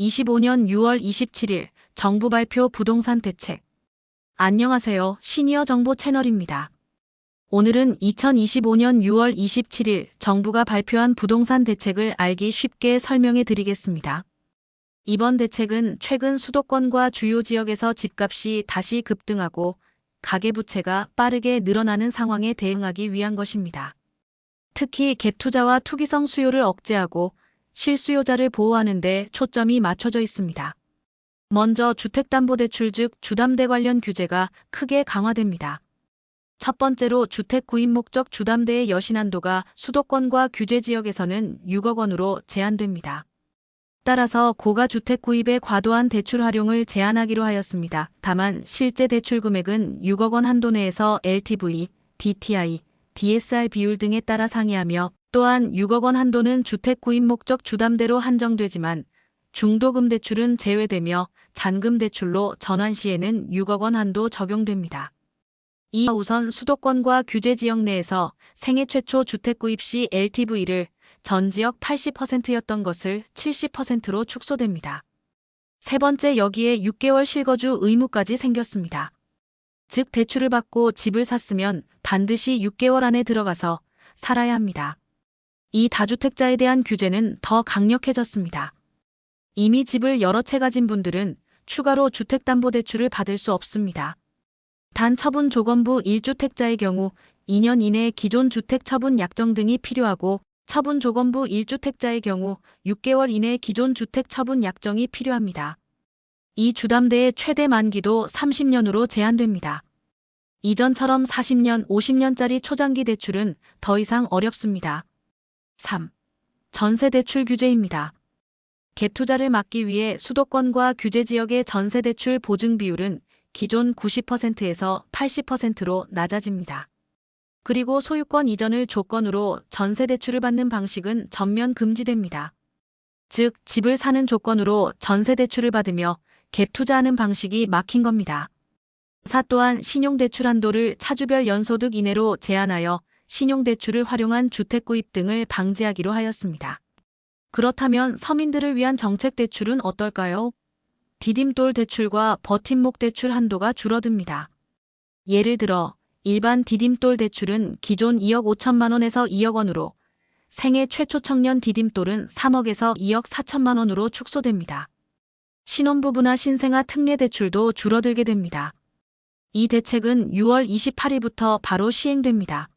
2025년 6월 27일 정부 발표 부동산 대책. 안녕하세요. 시니어 정보 채널입니다. 오늘은 2025년 6월 27일 정부가 발표한 부동산 대책을 알기 쉽게 설명해 드리겠습니다. 이번 대책은 최근 수도권과 주요 지역에서 집값이 다시 급등하고 가계부채가 빠르게 늘어나는 상황에 대응하기 위한 것입니다. 특히 갭투자와 투기성 수요를 억제하고 실수요자를 보호하는 데 초점이 맞춰져 있습니다. 먼저 주택담보대출 즉 주담대 관련 규제가 크게 강화됩니다. 첫 번째로 주택 구입 목적 주담대의 여신한도가 수도권과 규제 지역에서는 6억 원으로 제한됩니다. 따라서 고가주택 구입에 과도한 대출 활용을 제한하기로 하였습니다. 다만 실제 대출 금액은 6억 원 한도 내에서 LTV, DTI, DSR 비율 등에 따라 상이하며 또한 6억 원 한도는 주택 구입 목적 주담대로 한정되지만 중도금 대출은 제외되며 잔금 대출로 전환 시에는 6억 원 한도 적용됩니다. 우선 수도권과 규제 지역 내에서 생애 최초 주택 구입 시 LTV를 전 지역 80%였던 것을 70%로 축소됩니다. 세 번째, 여기에 6개월 실거주 의무까지 생겼습니다. 즉 대출을 받고 집을 샀으면 반드시 6개월 안에 들어가서 살아야 합니다. 이 다주택자에 대한 규제는 더 강력해졌습니다. 이미 집을 여러 채 가진 분들은 추가로 주택담보대출을 받을 수 없습니다. 단 처분 조건부 1주택자의 경우 2년 이내에 기존 주택 처분 약정 등이 필요하고 처분 조건부 1주택자의 경우 6개월 이내에 기존 주택 처분 약정이 필요합니다. 이 주담대의 최대 만기도 30년으로 제한됩니다. 이전처럼 40년, 50년짜리 초장기 대출은 더 이상 어렵습니다. 3. 전세대출 규제입니다. 갭투자를 막기 위해 수도권과 규제 지역의 전세대출 보증 비율은 기존 90%에서 80%로 낮아집니다. 그리고 소유권 이전을 조건으로 전세대출을 받는 방식은 전면 금지됩니다. 즉, 집을 사는 조건으로 전세대출을 받으며 갭투자하는 방식이 막힌 겁니다. 4. 또한 신용대출 한도를 차주별 연소득 이내로 제한하여 신용대출을 활용한 주택구입 등을 방지하기로 하였습니다. 그렇다면 서민들을 위한 정책대출은 어떨까요? 디딤돌 대출과 버팀목 대출 한도가 줄어듭니다. 예를 들어 일반 디딤돌 대출은 기존 2억 5천만 원에서 2억 원으로 생애 최초 청년 디딤돌은 3억에서 2억 4천만 원으로 축소됩니다. 신혼부부나 신생아 특례 대출도 줄어들게 됩니다. 이 대책은 6월 28일부터 바로 시행됩니다.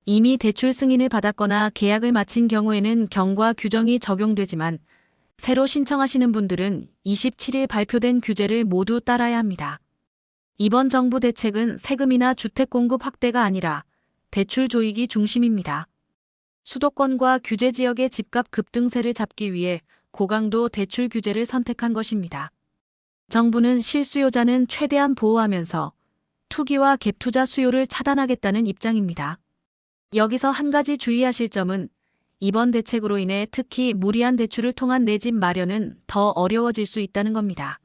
이미 대출 승인을 받았거나 계약을 마친 경우에는 경과 규정이 적용되지만 새로 신청하시는 분들은 27일 발표된 규제를 모두 따라야 합니다. 이번 정부 대책은 세금이나 주택 공급 확대가 아니라 대출 조익이 중심입니다. 수도권과 규제 지역의 집값 급등세를 잡기 위해 고강도 대출 규제를 선택한 것입니다. 정부는 실수요자는 최대한 보호하면서 투기와 갭투자 수요를 차단하겠다는 입장입니다. 여기서 한 가지 주의하실 점은 이번 대책으로 인해 특히 무리한 대출을 통한 내 집 마련은 더 어려워질 수 있다는 겁니다.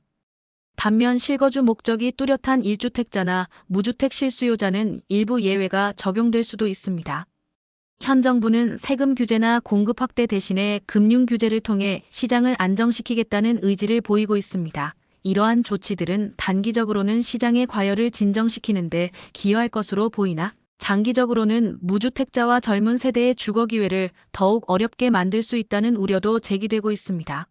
반면 실거주 목적이 뚜렷한 1주택자나 무주택 실수요자는 일부 예외가 적용될 수도 있습니다. 현 정부는 세금 규제나 공급 확대 대신에 금융 규제를 통해 시장을 안정시키겠다는 의지를 보이고 있습니다. 이러한 조치들은 단기적으로는 시장의 과열을 진정시키는 데 기여할 것으로 보이나 장기적으로는 무주택자와 젊은 세대의 주거 기회를 더욱 어렵게 만들 수 있다는 우려도 제기되고 있습니다.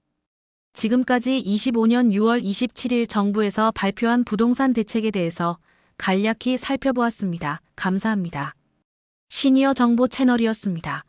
지금까지 25년 6월 27일 정부에서 발표한 부동산 대책에 대해서 간략히 살펴보았습니다. 감사합니다. 시니어 정보 채널이었습니다.